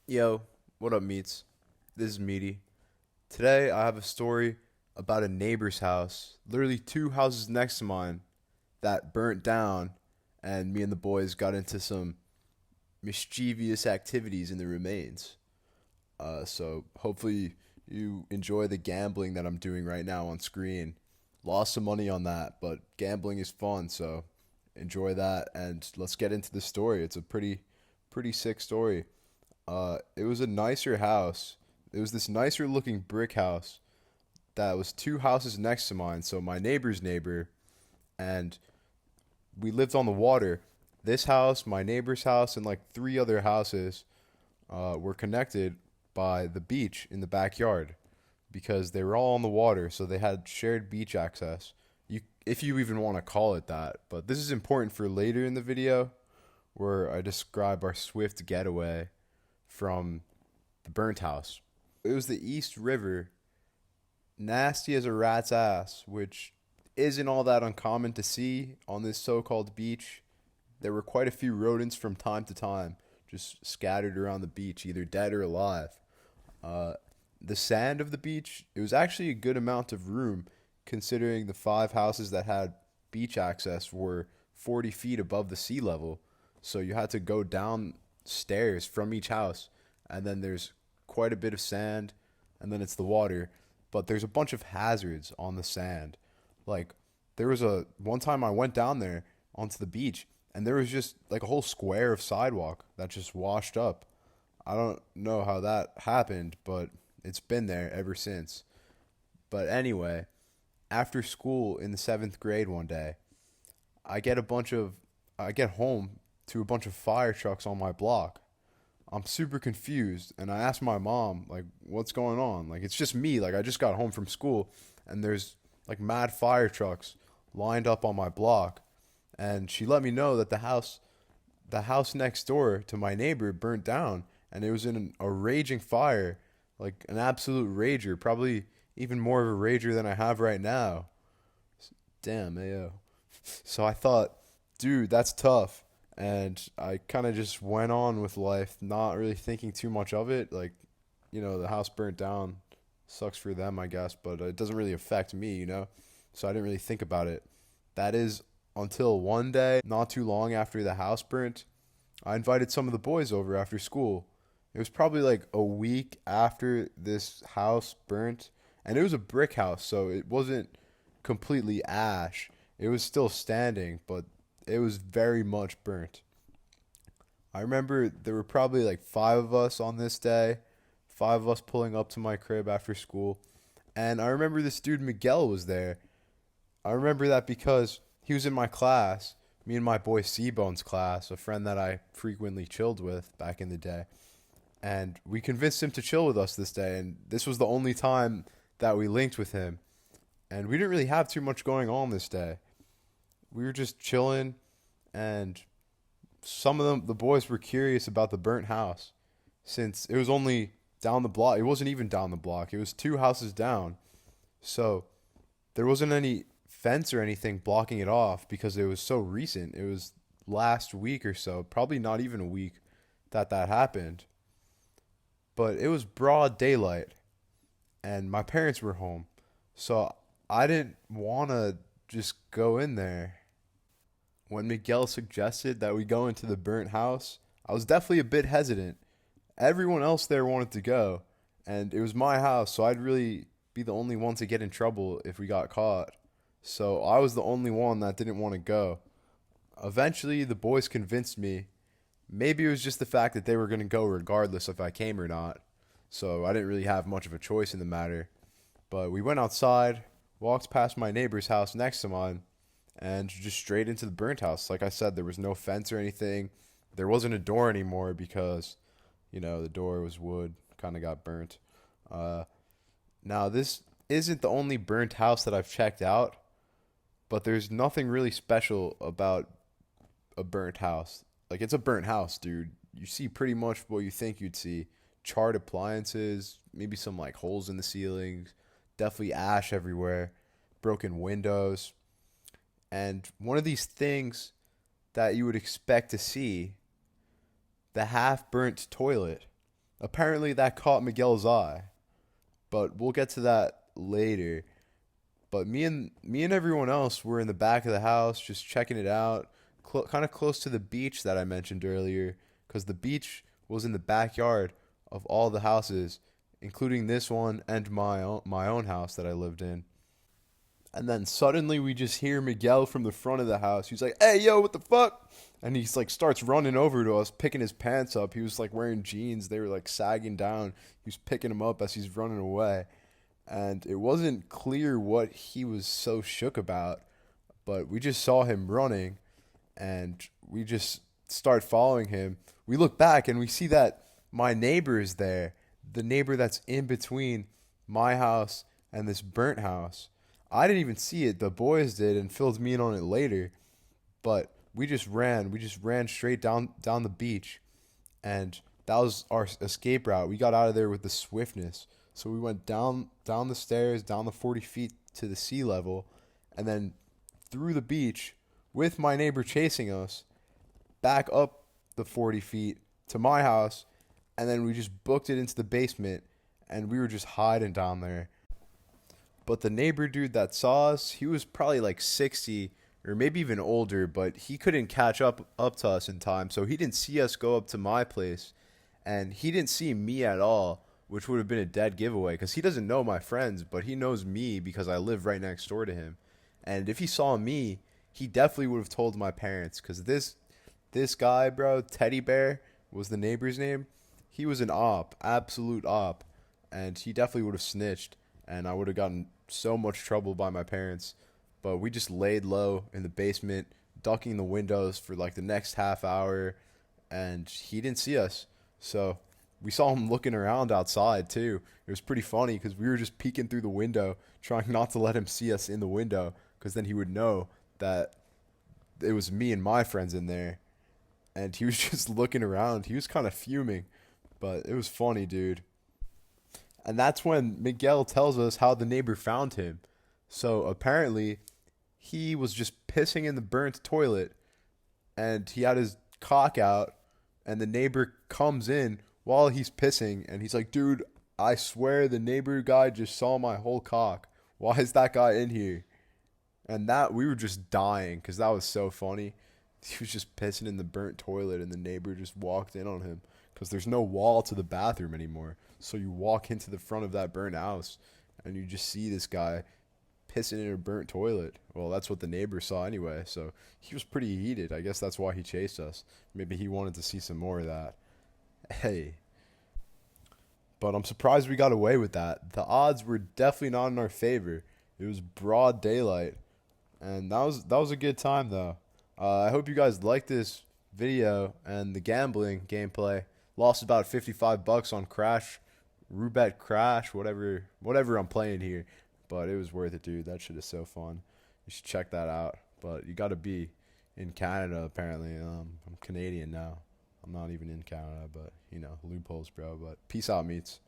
Yo, what up, meets? This is Meaty. Today, I have a story about a neighbor's house, literally two houses next to mine, that burnt down, and me and the boys got into some mischievous activities in the remains. So, hopefully, you enjoy the gambling that I'm doing right now on screen. Lost some money on that, but gambling is fun, so enjoy that, and let's get into the story. It's a pretty sick story. It was a nicer house. It was this nicer looking brick house that was two houses next to mine. So my neighbor's neighbor, and we lived on the water. This house, my neighbor's house, and like three other houses were connected by the beach in the backyard because they were all on the water. So they had shared beach access. If you even want to call it that. But this is important for later in the video where I describe our swift getaway from the burnt house. It was the East River, nasty as a rat's ass, which isn't all that uncommon to see on this so called beach. There were quite a few rodents from time to time just scattered around the beach, either dead or alive. Uh, the sand of the beach, it was actually a good amount of room considering the five houses that had beach access were 40 feet above the sea level. So you had to go down stairs from each house, and then there's quite a bit of sand, and then it's the water. But there's a bunch of hazards on the sand. Like there was a one time I went down there onto the beach, and there was just like a whole square of sidewalk that just washed up. I don't know how that happened, but it's been there ever since. But anyway, after school in the seventh grade one day, I get a bunch of I get home to a bunch of fire trucks on my block. I'm super confused and I asked my mom like what's going on? Like it's just me, like I just got home from school and there's like mad fire trucks lined up on my block, and she let me know that the house next door to my neighbor burnt down and it was in a raging fire, like an absolute rager, probably even more of a rager than I have right now. Damn, ayo. So I thought, dude, that's tough. And I kind of just went on with life, not really thinking too much of it. Like, the house burnt down. Sucks for them, I guess, but it doesn't really affect me. So I didn't really think about it. That is until one day, not too long after the house burnt, I invited some of the boys over after school. It was probably like a week after this house burnt, and it was a brick house, so it wasn't completely ash. It was still standing, but it was very much burnt. I remember there were probably like five of us on this day, five of us pulling up to my crib after school. And I remember this dude Miguel was there. I remember that because he was in my class, me and my boy Seabone's class, a friend that I frequently chilled with back in the day. And we convinced him to chill with us this day. And this was the only time that we linked with him. And we didn't really have too much going on this day. We were just chilling, and some of the boys were curious about the burnt house since it was only down the block. It wasn't even down the block. It was two houses down. So there wasn't any fence or anything blocking it off because it was so recent. It was last week or so, probably not even a week that happened. But it was broad daylight and my parents were home. So I didn't want to just go in there. When Miguel suggested that we go into the burnt house, I was definitely a bit hesitant. Everyone else there wanted to go, and it was my house, so I'd really be the only one to get in trouble if we got caught. So I was the only one that didn't want to go. Eventually, the boys convinced me. Maybe it was just the fact that they were going to go regardless if I came or not, so I didn't really have much of a choice in the matter. But we went outside, walked past my neighbor's house next to mine, and just straight into the burnt house. Like I said, there was no fence or anything. There wasn't a door anymore because, the door was wood, kind of got burnt. Uh, Now, this isn't the only burnt house that I've checked out, but there's nothing really special about a burnt house. Like, it's a burnt house, dude. You see pretty much what you think you'd see: charred appliances, maybe some like holes in the ceilings, definitely ash everywhere, broken windows. And one of these things that you would expect to see, the half burnt toilet. Apparently, that caught Miguel's eye, but we'll get to that later. But me and everyone else were in the back of the house just checking it out, kind of close to the beach that I mentioned earlier, because the beach was in the backyard of all the houses, including this one and my own house that I lived in. And then suddenly we just hear Miguel from the front of the house. He's like, "Hey, yo, what the fuck?" And he's like starts running over to us, picking his pants up. He was like wearing jeans. They were like sagging down. He was picking them up as he's running away. And it wasn't clear what he was so shook about, but we just saw him running and we just start following him. We look back and we see that my neighbor is there, the neighbor that's in between my house and this burnt house. I didn't even see it. The boys did and filled me in on it later. But we just ran. We just ran straight down the beach, and that was our escape route. We got out of there with the swiftness. So we went down the stairs, down the 40 feet to the sea level, and then through the beach with my neighbor chasing us, back up the 40 feet to my house, and then we just booked it into the basement, and we were just hiding down there. But the neighbor dude that saw us, he was probably like 60 or maybe even older, but he couldn't catch up to us in time, so he didn't see us go up to my place, and he didn't see me at all, which would have been a dead giveaway because he doesn't know my friends, but he knows me because I live right next door to him. And if he saw me, he definitely would have told my parents because this guy, bro, Teddy Bear was the neighbor's name. He was an op, absolute op, and he definitely would have snitched, and I would have gotten so much trouble by my parents. But we just laid low in the basement, ducking the windows for like the next half hour, and he didn't see us. So we saw him looking around outside too. It was pretty funny because we were just peeking through the window, trying not to let him see us in the window, because then he would know that it was me and my friends in there. And he was just looking around. He was kind of fuming, but it was funny, dude. And that's when Miguel tells us how the neighbor found him. So apparently, he was just pissing in the burnt toilet, and he had his cock out, and the neighbor comes in while he's pissing, and he's like, "Dude, I swear the neighbor guy just saw my whole cock. Why is that guy in here?" And that we were just dying because that was so funny. He was just pissing in the burnt toilet, and the neighbor just walked in on him because there's no wall to the bathroom anymore. So you walk into the front of that burnt house, and you just see this guy pissing in a burnt toilet. Well, that's what the neighbor saw anyway. So he was pretty heated. I guess that's why he chased us. Maybe he wanted to see some more of that. Hey, but I'm surprised we got away with that. The odds were definitely not in our favor. It was broad daylight, and that was a good time though. I hope you guys liked this video and the gambling gameplay. Lost about $55 on Crash, Roulette Crash, whatever I'm playing here, but it was worth it, dude. That shit is so fun. You should check that out. But you got to be in Canada apparently. I'm Canadian now. I'm not even in Canada, but loopholes, bro. But peace out, meets.